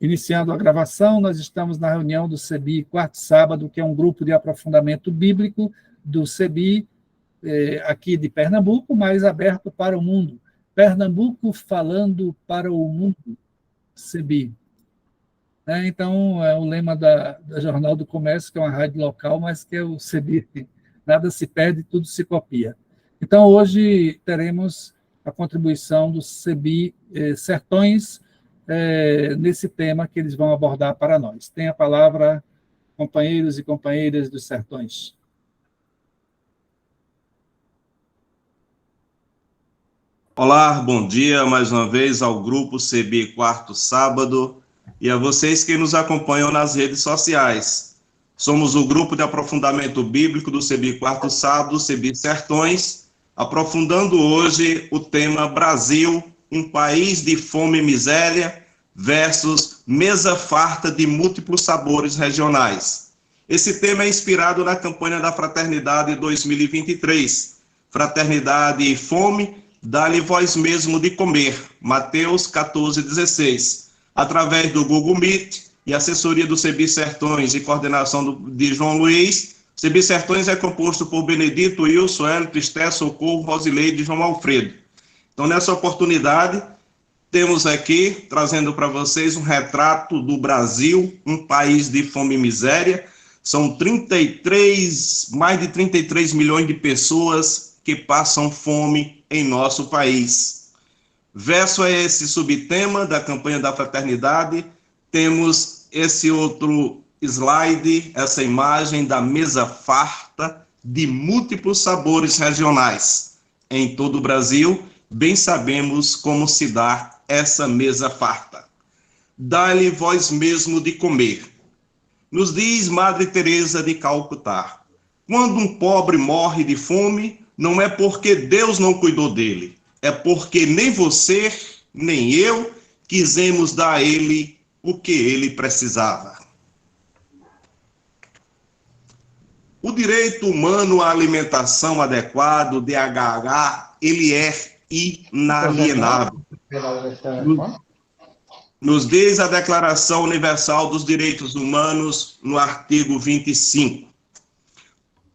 Iniciando a gravação, nós estamos na reunião do CEBI quarto sábado, que é um grupo de aprofundamento bíblico do CEBI, aqui de Pernambuco, mas aberto para o mundo. Pernambuco falando para o mundo, CEBI. Então, é o lema da Jornal do Comércio, que é uma rádio local, mas que é o CEBI, nada se perde, tudo se copia. Então, hoje teremos a contribuição do CEBI Sertões, nesse tema que eles vão abordar para nós. Tem a palavra, companheiros e companheiras dos Sertões. Olá, bom dia mais uma vez ao grupo CEBI Quarto Sábado e a vocês que nos acompanham nas redes sociais. Somos o grupo de aprofundamento bíblico do CEBI Quarto Sábado, CEBI Sertões, aprofundando hoje o tema Brasil, um país de fome e miséria versus mesa farta de múltiplos sabores regionais. Esse tema é inspirado na campanha da Fraternidade 2023, Fraternidade e Fome, dá-lhe vós mesmo de comer, Mateus 14,16. Através do Google Meet e assessoria do CEBI Sertões e coordenação de João Luiz, o CEBI Sertões é composto por Benedito, Wilson, Hélio, Tristé, Socorro, Rosileide e João Alfredo. Então, nessa oportunidade, temos aqui, trazendo para vocês um retrato do Brasil, um país de fome e miséria. São mais de 33 milhões de pessoas que passam fome em nosso país. Verso a esse subtema da campanha da fraternidade, temos esse outro slide, essa imagem da mesa farta de múltiplos sabores regionais. Em todo o Brasil, bem sabemos como se dá essa mesa farta. Dá-lhe vós mesmo de comer. Nos diz Madre Teresa de Calcutá, quando um pobre morre de fome, não é porque Deus não cuidou dele, é porque nem você, nem eu quisemos dar a ele o que ele precisava. O direito humano à alimentação adequada, o DHH, ele é inalienável. Nos diz a Declaração Universal dos Direitos Humanos, no artigo 25.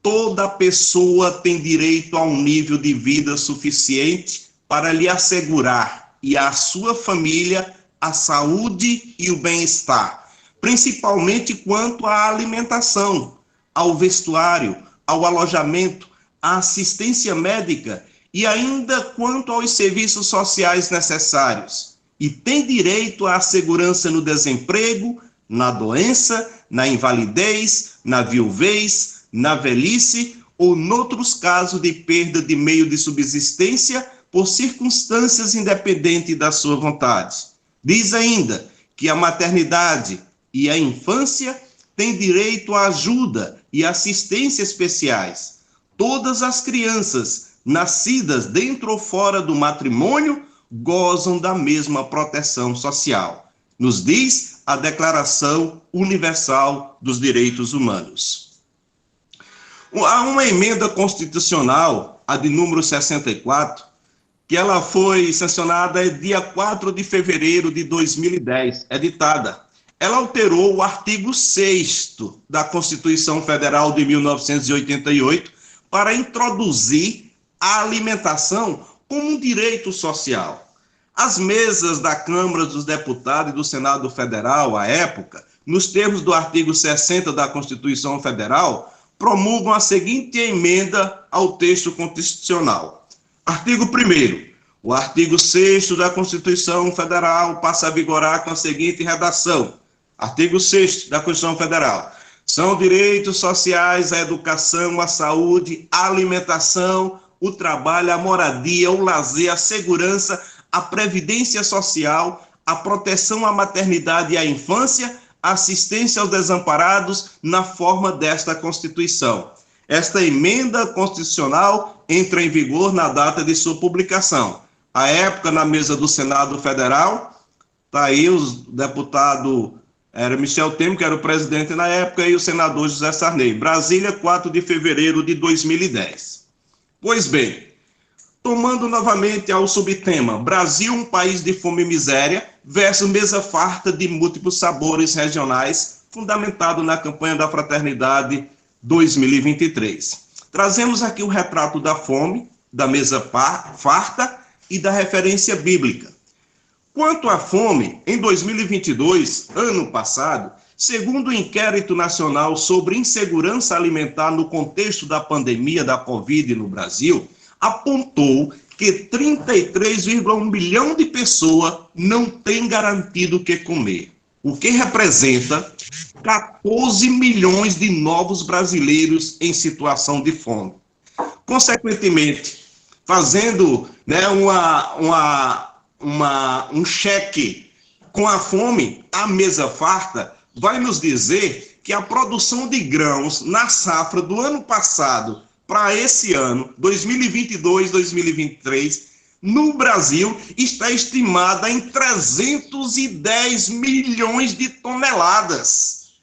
Toda pessoa tem direito a um nível de vida suficiente para lhe assegurar e à sua família a saúde e o bem-estar, principalmente quanto à alimentação, ao vestuário, ao alojamento, à assistência médica e ainda quanto aos serviços sociais necessários. E tem direito à segurança no desemprego, na doença, na invalidez, na viuvez, na velhice ou noutros casos de perda de meio de subsistência por circunstâncias independentes da sua vontade. Diz ainda que a maternidade e a infância têm direito à ajuda e assistência especiais. Todas as crianças nascidas dentro ou fora do matrimônio gozam da mesma proteção social. Nos diz a Declaração Universal dos Direitos Humanos. Há uma emenda constitucional, a de número 64, que ela foi sancionada dia 4 de fevereiro de 2010, editada. Ela alterou o artigo 6º da Constituição Federal de 1988 para introduzir a alimentação como um direito social. As mesas da Câmara dos Deputados e do Senado Federal, à época, nos termos do artigo 60 da Constituição Federal, promulgam a seguinte emenda ao texto constitucional. Artigo 1º. O artigo 6º da Constituição Federal passa a vigorar com a seguinte redação. Artigo 6º da Constituição Federal. São direitos sociais a educação, a saúde, a alimentação, o trabalho, a moradia, o lazer, a segurança, a previdência social, a proteção à maternidade e à infância, a assistência aos desamparados na forma desta Constituição. Esta emenda constitucional entra em vigor na data de sua publicação. À época, na mesa do Senado Federal, está aí o deputado era Michel Temer, que era o presidente na época, e o senador José Sarney. Brasília, 4 de fevereiro de 2010. Pois bem, Tomando novamente ao subtema Brasil, um país de fome e miséria, versus mesa farta de múltiplos sabores regionais, fundamentado na campanha da Fraternidade 2023. Trazemos aqui o retrato da fome, da mesa farta e da referência bíblica. Quanto à fome, em 2022, ano passado, segundo o Inquérito Nacional sobre Insegurança Alimentar no contexto da pandemia da Covid no Brasil, apontou que 33,1 milhão de pessoas não têm garantido o que comer, o que representa 14 milhões de novos brasileiros em situação de fome. Consequentemente, fazendo um cheque com a fome, a mesa farta vai nos dizer que a produção de grãos na safra do ano passado para esse ano, 2022-2023, no Brasil, está estimada em 310 milhões de toneladas.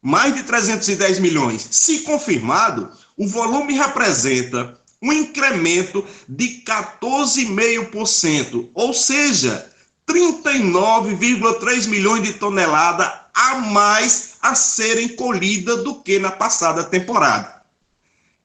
Mais de 310 milhões. Se confirmado, o volume representa um incremento de 14,5%, ou seja, 39,3 milhões de toneladas a mais a serem colhidas do que na passada temporada.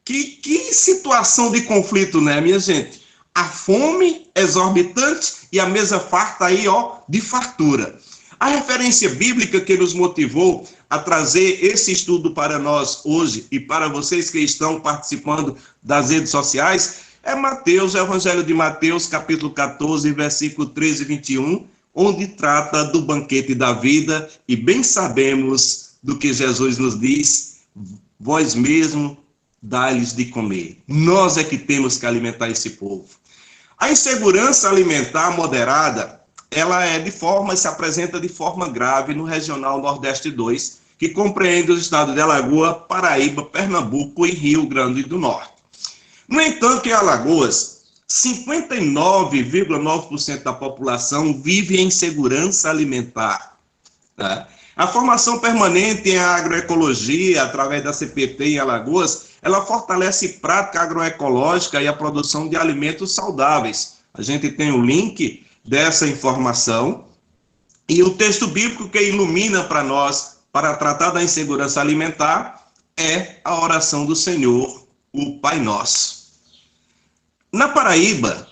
Que situação de conflito, né, minha gente? A fome exorbitante e a mesa farta aí, de fartura. A referência bíblica que nos motivou a trazer esse estudo para nós hoje e para vocês que estão participando das redes sociais é Mateus, o Evangelho de Mateus, capítulo 14, versículo 13 e 21, onde trata do banquete da vida e bem sabemos do que Jesus nos diz, vós mesmo dá-lhes de comer. Nós é que temos que alimentar esse povo. A insegurança alimentar moderada, ela se apresenta de forma grave no Regional Nordeste 2, que compreende os estados de Alagoas, Paraíba, Pernambuco e Rio Grande do Norte. No entanto, em Alagoas, 59,9% da população vive em insegurança alimentar. Tá? A formação permanente em agroecologia, através da CPT em Alagoas, ela fortalece prática agroecológica e a produção de alimentos saudáveis. A gente tem o link dessa informação e o texto bíblico que ilumina para nós, para tratar da insegurança alimentar, é a oração do Senhor, o Pai Nosso. Na Paraíba,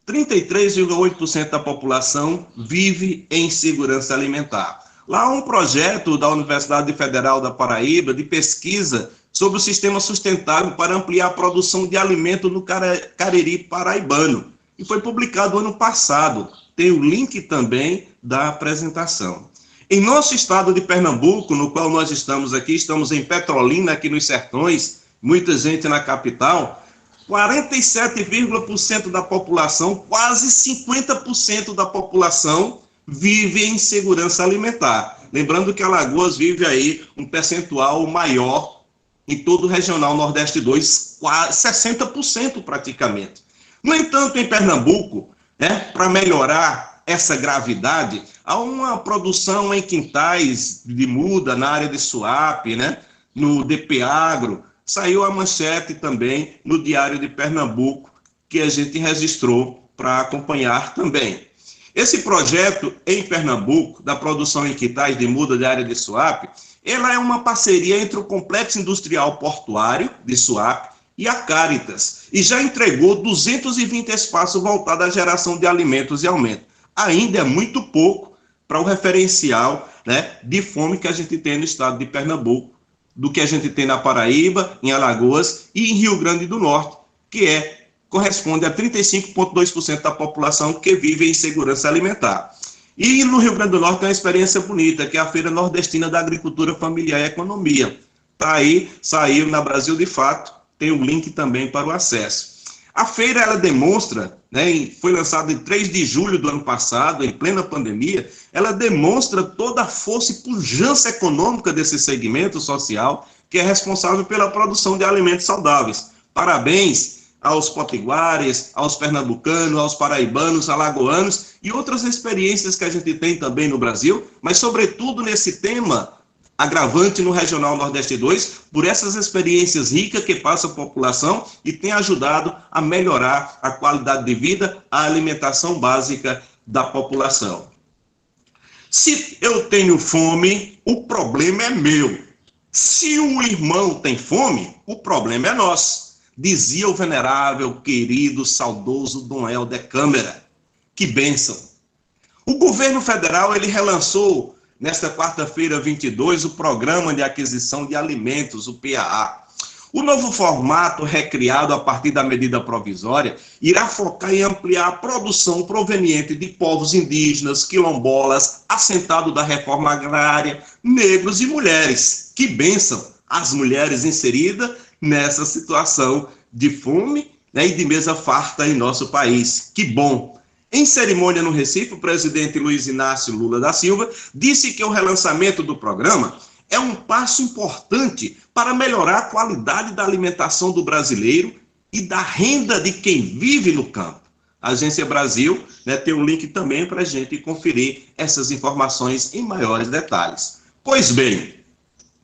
33,8% da população vive em insegurança alimentar. Lá há um projeto da Universidade Federal da Paraíba de pesquisa sobre o sistema sustentável para ampliar a produção de alimento no Cariri paraibano. E foi publicado ano passado. Tem o link também da apresentação. Em nosso estado de Pernambuco, no qual nós estamos aqui, estamos em Petrolina, aqui nos Sertões, muita gente na capital, 47,% da população, quase 50% da população vive em insegurança alimentar. Lembrando que Alagoas vive aí um percentual maior em todo o Regional Nordeste 2, quase 60% praticamente. No entanto, em Pernambuco, para melhorar essa gravidade, há uma produção em quintais de muda na área de Suape, no DP Agro. Saiu a manchete também no Diário de Pernambuco, que a gente registrou para acompanhar também. Esse projeto em Pernambuco, da produção em quintais de muda da área de Suape, ela é uma parceria entre o Complexo Industrial Portuário de Suape e a Caritas, e já entregou 220 espaços voltados à geração de alimentos e aumento. Ainda é muito pouco para o referencial de fome que a gente tem no estado de Pernambuco, do que a gente tem na Paraíba, em Alagoas e em Rio Grande do Norte, que corresponde a 35,2% da população que vive em insegurança alimentar. E no Rio Grande do Norte tem uma experiência bonita, que é a Feira Nordestina da Agricultura Familiar e Economia. Está aí, saiu na Brasil de Fato, tem o link também para o acesso. A feira, ela demonstra, foi lançada em 3 de julho do ano passado, em plena pandemia, ela demonstra toda a força e pujança econômica desse segmento social, que é responsável pela produção de alimentos saudáveis. Parabéns aos potiguares, aos pernambucanos, aos paraibanos, alagoanos e outras experiências que a gente tem também no Brasil, mas sobretudo nesse tema agravante no Regional Nordeste 2, por essas experiências ricas que passa a população e tem ajudado a melhorar a qualidade de vida, a alimentação básica da população. Se eu tenho fome, o problema é meu. Se o irmão tem fome, o problema é nosso, dizia o venerável, querido, saudoso Dom Helder Câmara. Que bênção! O governo federal ele relançou nesta quarta-feira 22 o Programa de Aquisição de Alimentos, o PAA. O novo formato, recriado a partir da medida provisória, irá focar em ampliar a produção proveniente de povos indígenas, quilombolas, assentados da reforma agrária, negros e mulheres. Que bênção! As mulheres inseridas nessa situação de fome, né, e de mesa farta em nosso país. Que bom! Em cerimônia no Recife, o presidente Luiz Inácio Lula da Silva disse que o relançamento do programa é um passo importante para melhorar a qualidade da alimentação do brasileiro e da renda de quem vive no campo. A Agência Brasil, né, tem um link também para a gente conferir essas informações em maiores detalhes. Pois bem,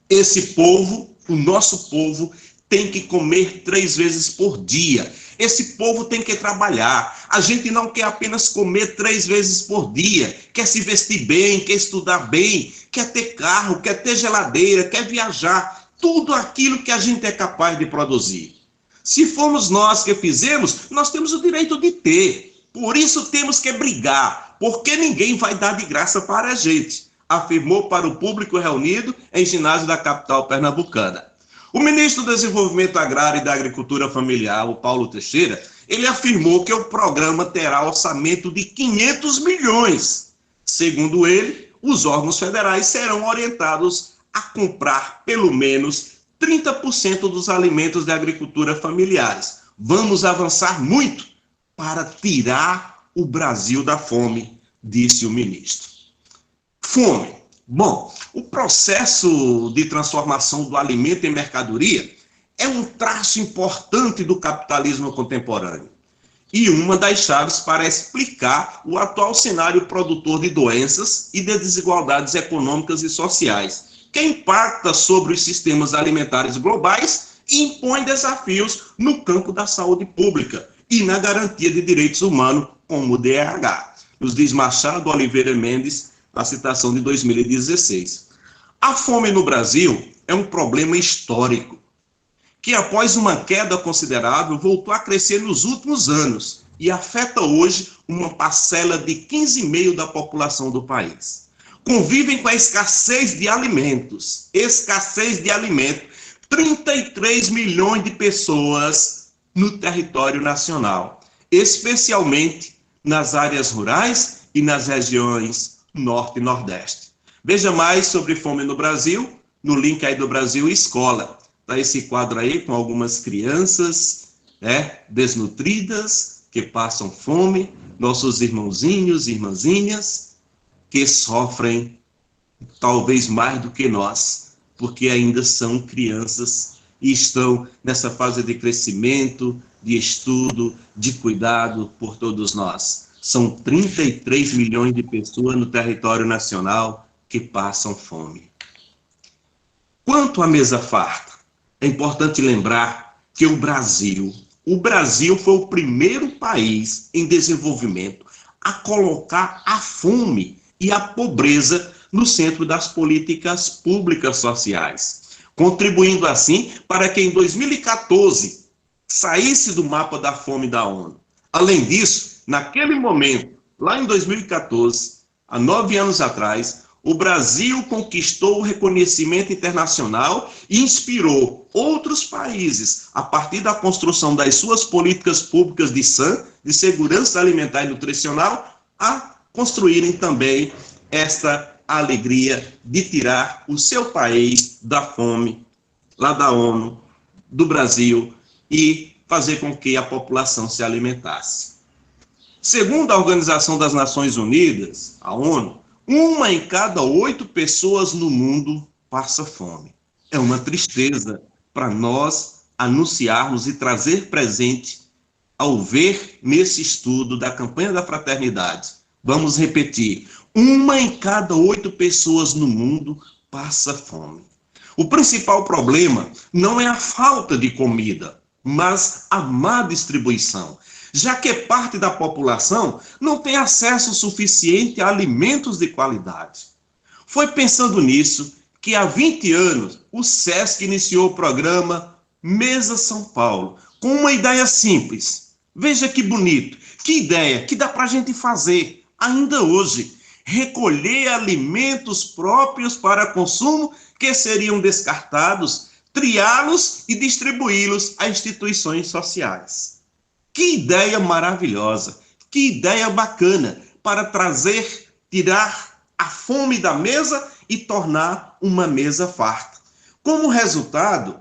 esse povo, o nosso povo, tem que comer 3 vezes por dia. Esse povo tem que trabalhar. A gente não quer apenas comer 3 vezes por dia. Quer se vestir bem, quer estudar bem, quer ter carro, quer ter geladeira, quer viajar. Tudo aquilo que a gente é capaz de produzir. Se formos nós que fizemos, nós temos o direito de ter. Por isso temos que brigar, porque ninguém vai dar de graça para a gente, afirmou para o público reunido em ginásio da capital pernambucana. O ministro do Desenvolvimento Agrário e da Agricultura Familiar, o Paulo Teixeira, ele afirmou que o programa terá orçamento de 500 milhões. Segundo ele, os órgãos federais serão orientados a comprar pelo menos 30% dos alimentos da agricultura familiares. Vamos avançar muito para tirar o Brasil da fome, disse o ministro. Fome. Bom, o processo de transformação do alimento em mercadoria é um traço importante do capitalismo contemporâneo e uma das chaves para explicar o atual cenário produtor de doenças e de desigualdades econômicas e sociais, que impacta sobre os sistemas alimentares globais e impõe desafios no campo da saúde pública e na garantia de direitos humanos, como o DRH. Nos diz Machado Oliveira Mendes, a citação de 2016. A fome no Brasil é um problema histórico, que após uma queda considerável voltou a crescer nos últimos anos e afeta hoje uma parcela de 15,5% da população do país. Convivem com a escassez de alimentos. 33 milhões de pessoas no território nacional, especialmente nas áreas rurais e nas regiões Norte e Nordeste. Veja mais sobre fome no Brasil, no link aí do Brasil Escola. Está esse quadro aí com algumas crianças, né, desnutridas, que passam fome, nossos irmãozinhos e irmãzinhas, que sofrem talvez mais do que nós, porque ainda são crianças e estão nessa fase de crescimento, de estudo, de cuidado por todos nós. São 33 milhões de pessoas no território nacional que passam fome. Quanto à mesa farta, é importante lembrar que o Brasil foi o primeiro país em desenvolvimento a colocar a fome e a pobreza no centro das políticas públicas sociais, contribuindo assim para que em 2014 saísse do mapa da fome da ONU. Além disso, naquele momento, lá em 2014, há 9 anos atrás, o Brasil conquistou o reconhecimento internacional e inspirou outros países, a partir da construção das suas políticas públicas de SAN, de segurança alimentar e nutricional, a construírem também esta alegria de tirar o seu país da fome, lá da ONU, do Brasil, e fazer com que a população se alimentasse. Segundo a Organização das Nações Unidas, a ONU, 1 em cada 8 pessoas no mundo passa fome. É uma tristeza para nós anunciarmos e trazer presente ao ver nesse estudo da campanha da fraternidade. Vamos repetir: 1 em cada 8 pessoas no mundo passa fome. O principal problema não é a falta de comida, mas a má distribuição, já que parte da população não tem acesso suficiente a alimentos de qualidade. Foi pensando nisso que há 20 anos o SESC iniciou o programa Mesa São Paulo, com uma ideia simples. Veja que bonito, que ideia que dá para a gente fazer ainda hoje. Recolher alimentos próprios para consumo que seriam descartados, triá-los e distribuí-los a instituições sociais. Que ideia maravilhosa, que ideia bacana para tirar a fome da mesa e tornar uma mesa farta. Como resultado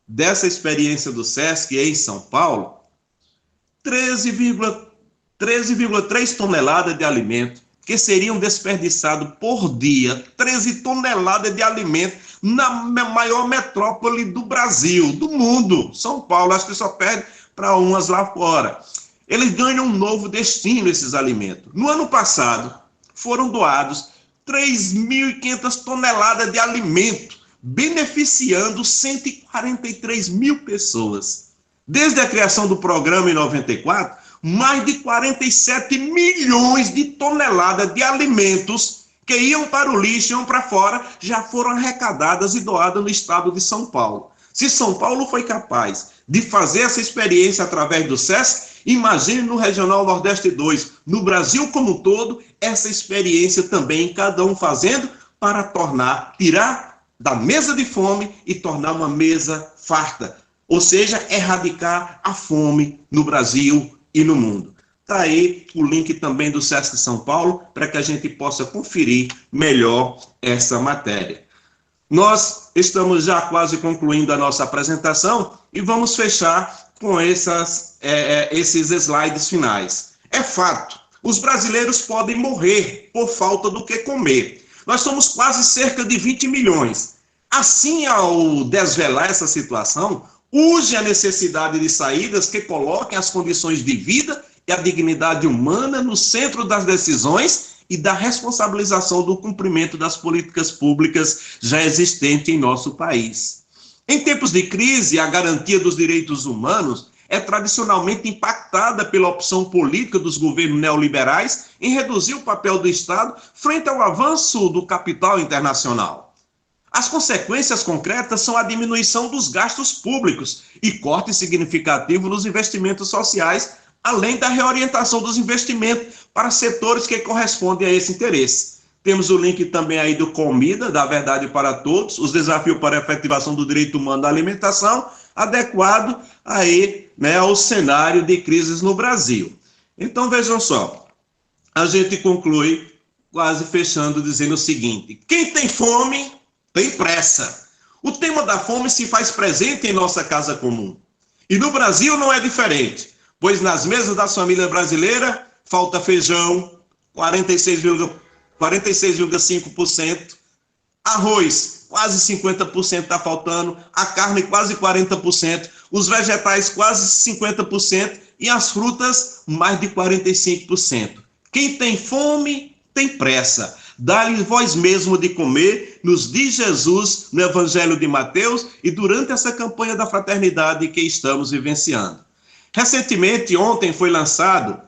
dessa experiência do SESC em São Paulo, 13,3 toneladas de alimento que seriam desperdiçados por dia, 13 toneladas de alimento na maior metrópole do Brasil, do mundo, São Paulo, acho que só perde para umas lá fora. Eles ganham um novo destino, esses alimentos. No ano passado, foram doados 3.500 toneladas de alimento, beneficiando 143 mil pessoas. Desde a criação do programa em 94, mais de 47 milhões de toneladas de alimentos que iam para o lixo, iam para fora, já foram arrecadadas e doadas no estado de São Paulo. Se São Paulo foi capaz de fazer essa experiência através do SESC, imagine no Regional Nordeste 2, no Brasil como um todo, essa experiência também, cada um fazendo para tirar da mesa de fome e tornar uma mesa farta. Ou seja, erradicar a fome no Brasil e no mundo. Está aí o link também do SESC São Paulo, para que a gente possa conferir melhor essa matéria. Nós estamos já quase concluindo a nossa apresentação e vamos fechar com esses slides finais. É fato, os brasileiros podem morrer por falta do que comer. Nós somos quase cerca de 20 milhões. Assim, ao desvelar essa situação, urge a necessidade de saídas que coloquem as condições de vida e a dignidade humana no centro das decisões e da responsabilização do cumprimento das políticas públicas já existentes em nosso país. Em tempos de crise, a garantia dos direitos humanos é tradicionalmente impactada pela opção política dos governos neoliberais em reduzir o papel do Estado frente ao avanço do capital internacional. As consequências concretas são a diminuição dos gastos públicos e corte significativo nos investimentos sociais, além da reorientação dos investimentos para setores que correspondem a esse interesse. Temos o link também aí do Comida, da Verdade para Todos, os desafios para a efetivação do direito humano da alimentação, adequado aí, ao cenário de crises no Brasil. Então, vejam só, a gente conclui quase fechando dizendo o seguinte: quem tem fome tem pressa. O tema da fome se faz presente em nossa casa comum. E no Brasil não é diferente, pois nas mesas das famílias brasileiras falta feijão, 46,5%, arroz, quase 50% está faltando, a carne quase 40%, os vegetais quase 50% e as frutas mais de 45%. Quem tem fome tem pressa. Dá-lhe vós mesmo de comer, nos diz Jesus no Evangelho de Mateus e durante essa campanha da fraternidade que estamos vivenciando. Recentemente, ontem foi lançado,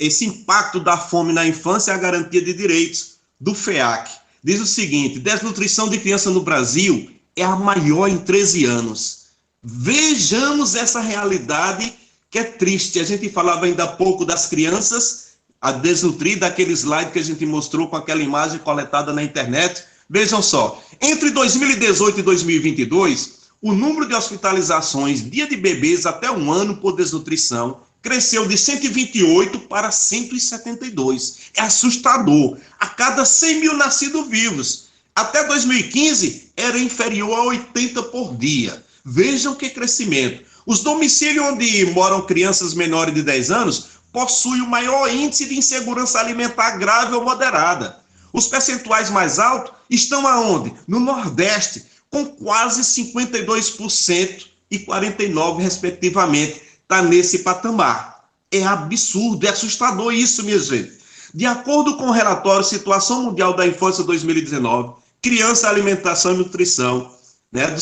esse impacto da fome na infância e a garantia de direitos do FEAC. Diz o seguinte: desnutrição de criança no Brasil é a maior em 13 anos. Vejamos essa realidade que é triste. A gente falava ainda há pouco das crianças a desnutrir, daquele slide que a gente mostrou com aquela imagem coletada na internet. Vejam só, entre 2018 e 2022, o número de hospitalizações dia de bebês até 1 ano por desnutrição cresceu de 128 para 172. É assustador. A cada 100 mil nascidos vivos, até 2015, era inferior a 80 por dia. Vejam que crescimento. Os domicílios onde moram crianças menores de 10 anos possuem o maior índice de insegurança alimentar grave ou moderada. Os percentuais mais altos estão aonde? No Nordeste, com quase 52% e 49%, respectivamente. Está nesse patamar. É absurdo, é assustador isso, minha gente. De acordo com o relatório Situação Mundial da Infância 2019, Criança, Alimentação e Nutrição, né, do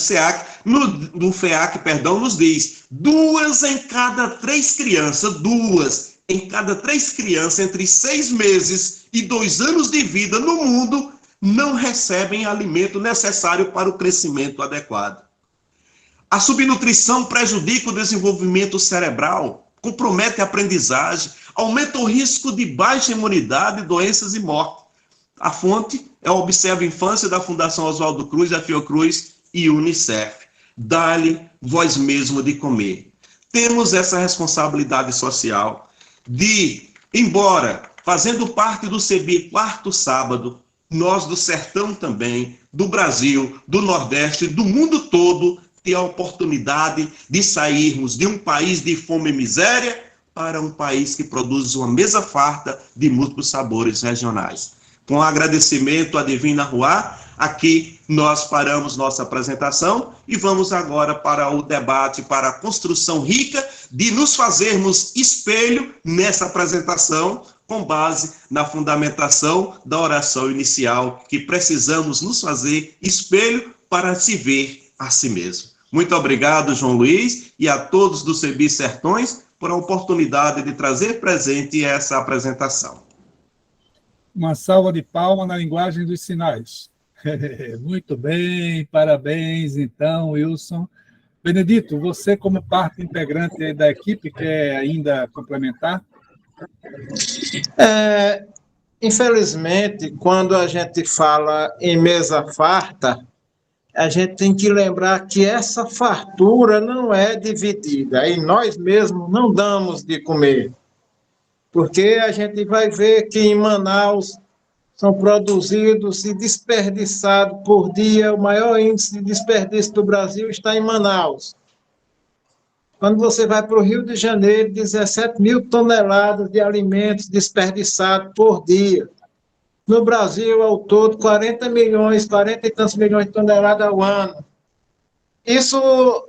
FEAC, nos diz: 2 em cada 3 crianças, entre 6 meses e 2 anos de vida no mundo não recebem alimento necessário para o crescimento adequado. A subnutrição prejudica o desenvolvimento cerebral, compromete a aprendizagem, aumenta o risco de baixa imunidade, doenças e morte. A fonte é o Observa Infância da Fundação Oswaldo Cruz, da Fiocruz e Unicef. Dá-lhe voz mesmo de comer. Temos essa responsabilidade social de, embora fazendo parte do CEBI Quarto Sábado, nós do sertão também, do Brasil, do Nordeste, do mundo todo, ter a oportunidade de sairmos de um país de fome e miséria para um país que produz uma mesa farta de múltiplos sabores regionais. Com agradecimento à Divina Ruá, aqui nós paramos nossa apresentação e vamos agora para o debate, para a construção rica de nos fazermos espelho nessa apresentação, com base na fundamentação da oração inicial, que precisamos nos fazer espelho para se ver a si mesmo. Muito obrigado, João Luiz, e a todos do CEBI Sertões por a oportunidade de trazer presente essa apresentação. Uma salva de palmas na linguagem dos sinais. Muito bem, parabéns, então, Wilson. Benedito, você, como parte integrante da equipe, quer ainda complementar? Infelizmente, quando a gente fala em mesa farta, a gente tem que lembrar que essa fartura não é dividida, e nós mesmos não damos de comer. Porque a gente vai ver que em Manaus são produzidos e desperdiçados por dia, o maior índice de desperdício do Brasil está em Manaus. Quando você vai para o Rio de Janeiro, 17 mil toneladas de alimentos desperdiçados por dia. No Brasil, ao todo, 40 e tantos milhões de toneladas ao ano. Isso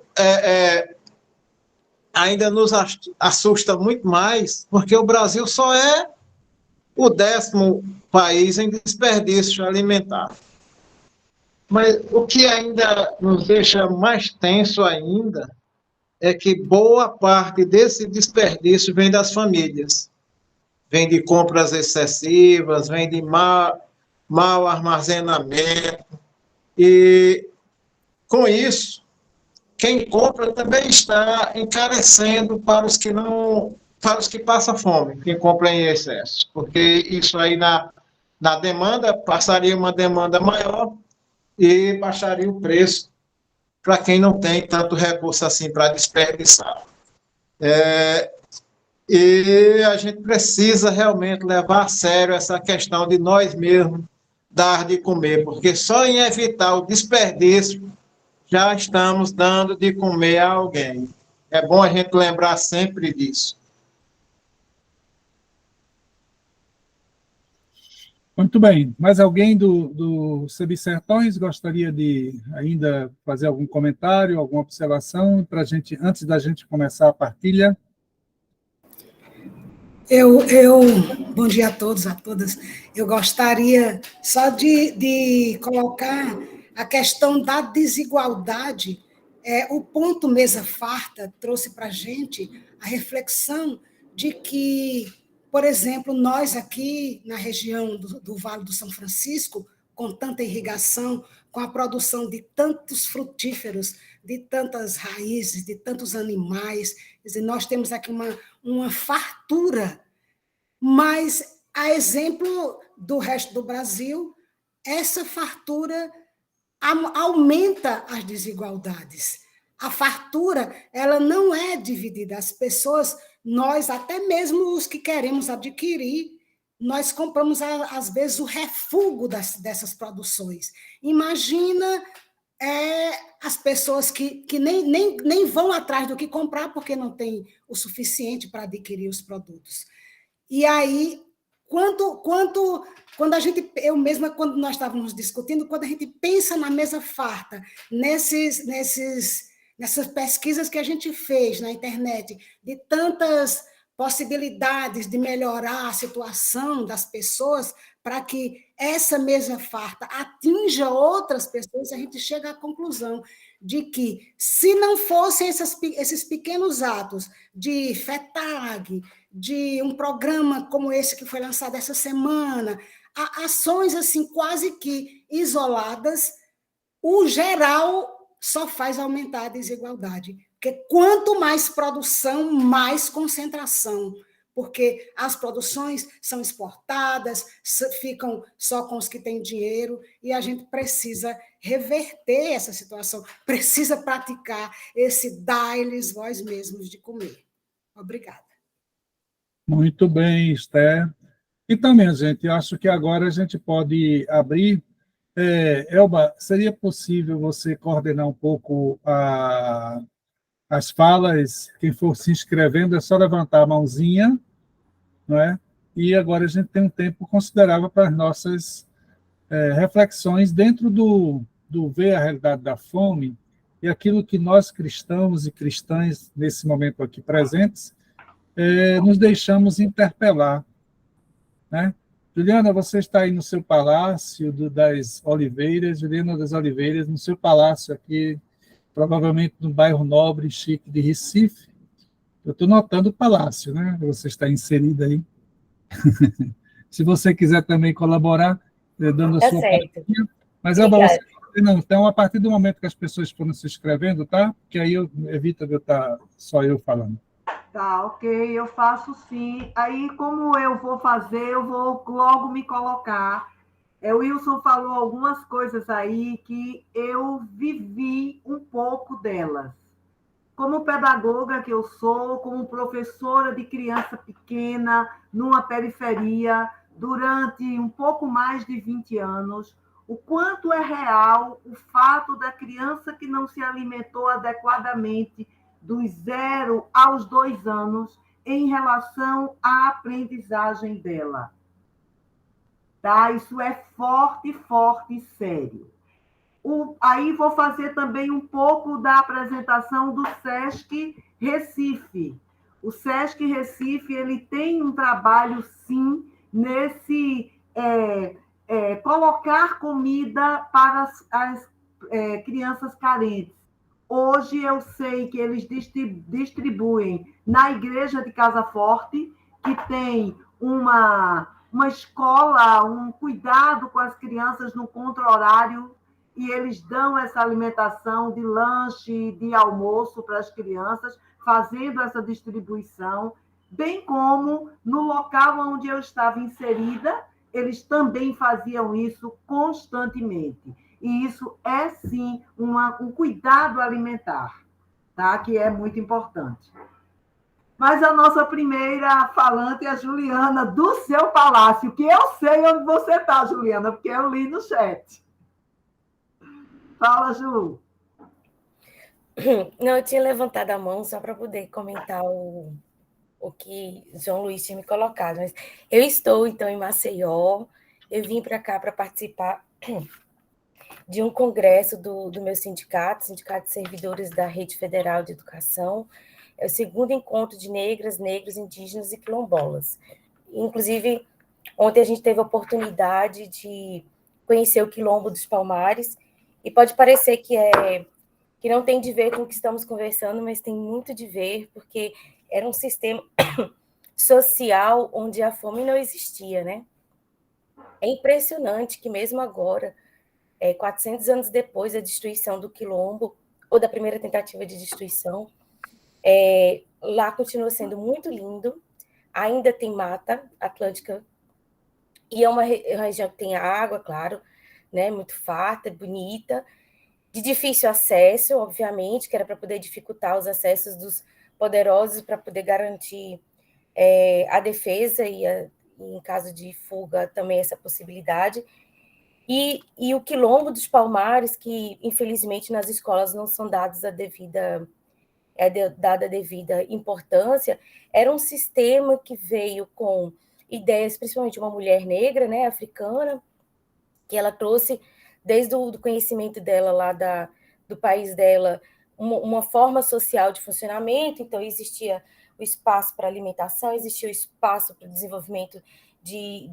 ainda nos assusta muito mais, porque o Brasil só é o 10º país em desperdício alimentar. Mas o que ainda nos deixa mais tenso ainda é que boa parte desse desperdício vem das famílias. Vem de compras excessivas, vem de mau armazenamento. E, com isso, quem compra também está encarecendo para os que passam fome, quem compra em excesso. Porque isso aí, na demanda, passaria uma demanda maior e baixaria o preço para quem não tem tanto recurso assim para desperdiçar. E a gente precisa realmente levar a sério essa questão de nós mesmos dar de comer, porque só em evitar o desperdício já estamos dando de comer a alguém. É bom a gente lembrar sempre disso. Muito bem. Mais alguém do CEBI Sertões gostaria de ainda fazer algum comentário, alguma observação para gente, antes da gente começar a partilha? Bom dia a todos, a todas. Eu gostaria só de colocar a questão da desigualdade. O ponto Mesa Farta trouxe para a gente a reflexão de que, por exemplo, nós aqui na região do Vale do São Francisco, com tanta irrigação, com a produção de tantos frutíferos, de tantas raízes, de tantos animais, quer dizer, nós temos aqui uma fartura, mas, a exemplo do resto do Brasil, essa fartura aumenta as desigualdades. A fartura, ela não é dividida. As pessoas, nós, até mesmo os que queremos adquirir, nós compramos, às vezes, o refúgio dessas produções. Imagina as pessoas que nem vão atrás do que comprar porque não tem o suficiente para adquirir os produtos. E aí, quando a gente, eu mesma, quando nós estávamos discutindo, quando a gente pensa na mesa farta, nessas pesquisas que a gente fez na internet, de tantas possibilidades de melhorar a situação das pessoas para que essa mesa farta atinja outras pessoas, a gente chega à conclusão de que, se não fossem esses pequenos atos de FETAG, de um programa como esse que foi lançado essa semana, ações assim quase que isoladas, o geral só faz aumentar a desigualdade. Porque quanto mais produção, mais concentração. Porque as produções são exportadas, ficam só com os que têm dinheiro, e a gente precisa reverter essa situação, precisa praticar esse dar-lhes vós mesmos de comer. Obrigada. Muito bem, Esther. Então, minha gente, acho que agora a gente pode abrir. Elba, seria possível você coordenar um pouco as falas? Quem for se inscrevendo, é só levantar a mãozinha, não é? E agora a gente tem um tempo considerável para as nossas reflexões dentro do ver a realidade da fome e aquilo que nós, cristãos e cristãs, nesse momento aqui presentes, nos deixamos interpelar, né? Juliana, você está aí no seu palácio das Oliveiras, Juliana das Oliveiras, no seu palácio aqui, provavelmente no bairro nobre, chique de Recife. Eu estou notando o palácio, né? Você está inserida aí. Se você quiser também colaborar, dando a Tá sua certo. palhinha. Mas, Obrigada. não, então, a partir do momento que as pessoas foram se inscrevendo, tá? Porque aí evita de eu estar só eu falando. Tá, ok, eu faço sim. Aí, como eu vou fazer, eu vou logo me colocar. O Wilson falou algumas coisas aí que eu vivi um pouco delas. Como pedagoga que eu sou, como professora de criança pequena, numa periferia, durante um pouco mais de 20 anos, o quanto é real o fato da criança que não se alimentou adequadamente dos 0 aos 2 anos em relação à aprendizagem dela. Tá? Isso é forte, forte e sério. Aí vou fazer também um pouco da apresentação do SESC Recife. O SESC Recife ele tem um trabalho, sim, nesse colocar comida para as crianças carentes. Hoje eu sei que eles distribuem na Igreja de Casa Forte, que tem uma escola, um cuidado com as crianças no contra-horário, e eles dão essa alimentação de lanche, de almoço para as crianças, fazendo essa distribuição, bem como no local onde eu estava inserida, eles também faziam isso constantemente. E isso é, sim, um cuidado alimentar, tá? Que é muito importante. Mas a nossa primeira falante é a Juliana, do seu palácio, que eu sei onde você está, Juliana, porque eu li no chat. Fala, Ju. Não, eu tinha levantado a mão só para poder comentar o que João Luiz tinha me colocado. Mas eu estou, então, em Maceió. Eu vim para cá para participar de um congresso do meu sindicato, Sindicato de Servidores da Rede Federal de Educação. É o segundo encontro de negras, negros, indígenas e quilombolas. Inclusive, ontem a gente teve a oportunidade de conhecer o Quilombo dos Palmares, e pode parecer que não tem de ver com o que estamos conversando, mas tem muito de ver, porque era um sistema social onde a fome não existia, né? É impressionante que mesmo agora, 400 anos depois da destruição do Quilombo, ou da primeira tentativa de destruição, lá continua sendo muito lindo, ainda tem mata atlântica, e é uma região que tem água, claro, né, muito farta, bonita, de difícil acesso, obviamente, que era para poder dificultar os acessos dos poderosos, para poder garantir a defesa e, em caso de fuga, também essa possibilidade. E o Quilombo dos Palmares, que, infelizmente, nas escolas não são dados dada a devida importância, era um sistema que veio com ideias, principalmente de uma mulher negra, né, africana, que ela trouxe, desde o conhecimento dela lá do país dela, uma forma social de funcionamento. Então, existia o espaço para alimentação, existia o espaço para o desenvolvimento de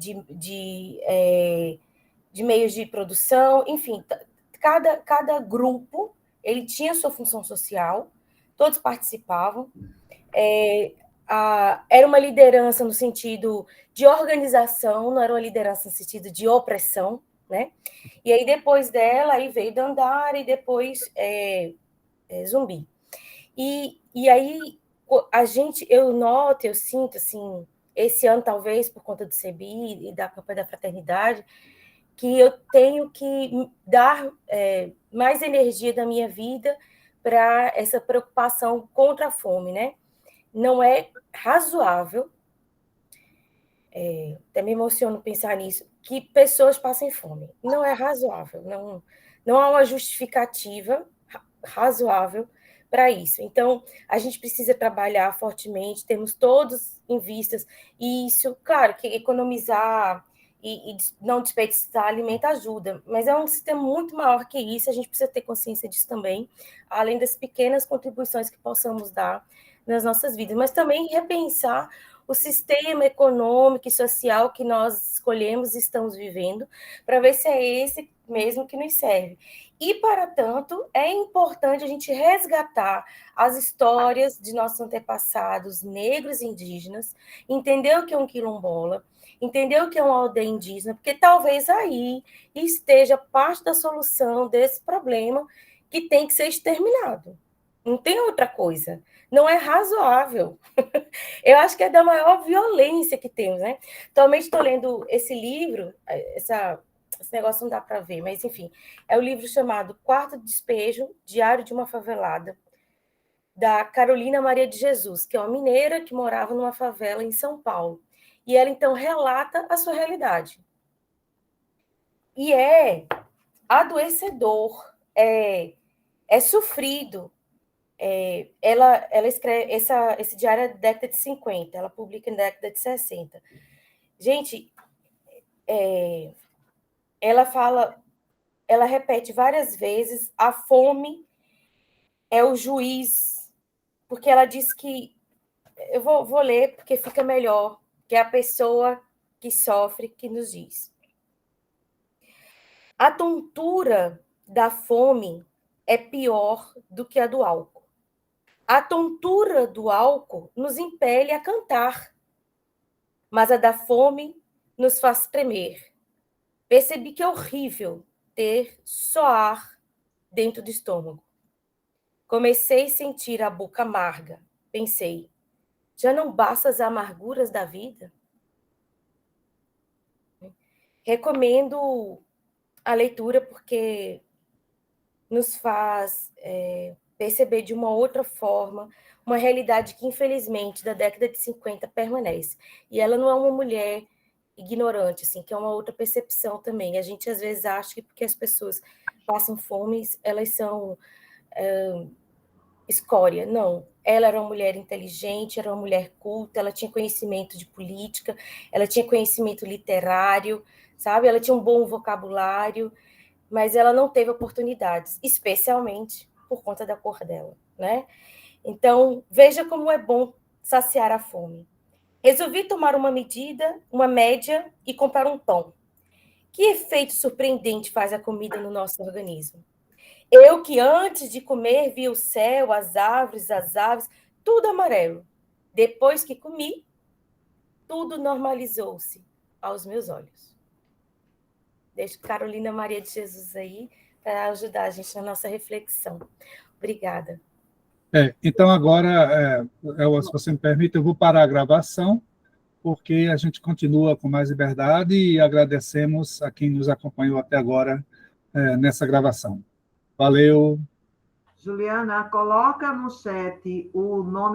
meios de produção, enfim, cada grupo ele tinha sua função social, todos participavam, era uma liderança no sentido de organização, não era uma liderança no sentido de opressão, né? E aí depois dela aí veio Dandara e depois Zumbi. E aí eu sinto assim, esse ano talvez por conta do CEBI e da campanha da fraternidade, que eu tenho que dar mais energia da minha vida para essa preocupação contra a fome, né? Não é razoável, até me emociono pensar nisso, que pessoas passem fome. Não é razoável, não há uma justificativa razoável para isso. Então, a gente precisa trabalhar fortemente, temos todos em vistas isso. Claro que economizar e não desperdiçar alimento ajuda, mas é um sistema muito maior que isso, a gente precisa ter consciência disso também, além das pequenas contribuições que possamos dar nas nossas vidas, mas também repensar o sistema econômico e social que nós escolhemos e estamos vivendo, para ver se é esse mesmo que nos serve. E, para tanto, é importante a gente resgatar as histórias de nossos antepassados negros e indígenas, entender o que é um quilombola, entender o que é uma aldeia indígena, porque talvez aí esteja parte da solução desse problema que tem que ser exterminado. Não tem outra coisa. Não é razoável. Eu acho que é da maior violência que temos, né? Atualmente estou lendo esse livro, esse negócio não dá para ver, mas enfim, é o livro chamado Quarto Despejo, Diário de uma Favelada, da Carolina Maria de Jesus, que é uma mineira que morava numa favela em São Paulo. E ela, então, relata a sua realidade. E é adoecedor, é sofrido. Ela escreve, esse diário é da década de 50, ela publica na década de 60. Gente, ela repete várias vezes, a fome é o juiz, porque ela diz que, eu vou ler porque fica melhor, que é a pessoa que sofre que nos diz. A tontura da fome é pior do que a do álcool. A tontura do álcool nos impele a cantar, mas a da fome nos faz tremer. Percebi que é horrível ter só ar dentro do estômago. Comecei a sentir a boca amarga. Pensei, já não basta as amarguras da vida? Recomendo a leitura porque nos faz perceber de uma outra forma uma realidade que, infelizmente, da década de 50 permanece. E ela não é uma mulher ignorante, assim, que é uma outra percepção também. A gente, às vezes, acha que porque as pessoas passam fome, elas são escória. Não. Ela era uma mulher inteligente, era uma mulher culta, ela tinha conhecimento de política, ela tinha conhecimento literário, sabe? Ela tinha um bom vocabulário, mas ela não teve oportunidades, especialmente por conta da cor dela, né? Então, veja como é bom saciar a fome. Resolvi tomar uma média e comprar um pão. Que efeito surpreendente faz a comida no nosso organismo? Eu que antes de comer vi o céu, as aves, tudo amarelo. Depois que comi, tudo normalizou-se aos meus olhos. Deixo Carolina Maria de Jesus aí para ajudar a gente na nossa reflexão. Obrigada. Então, agora, se você me permite, eu vou parar a gravação, porque a gente continua com mais liberdade e agradecemos a quem nos acompanhou até agora nessa gravação. Valeu. Juliana, coloca no chat o nome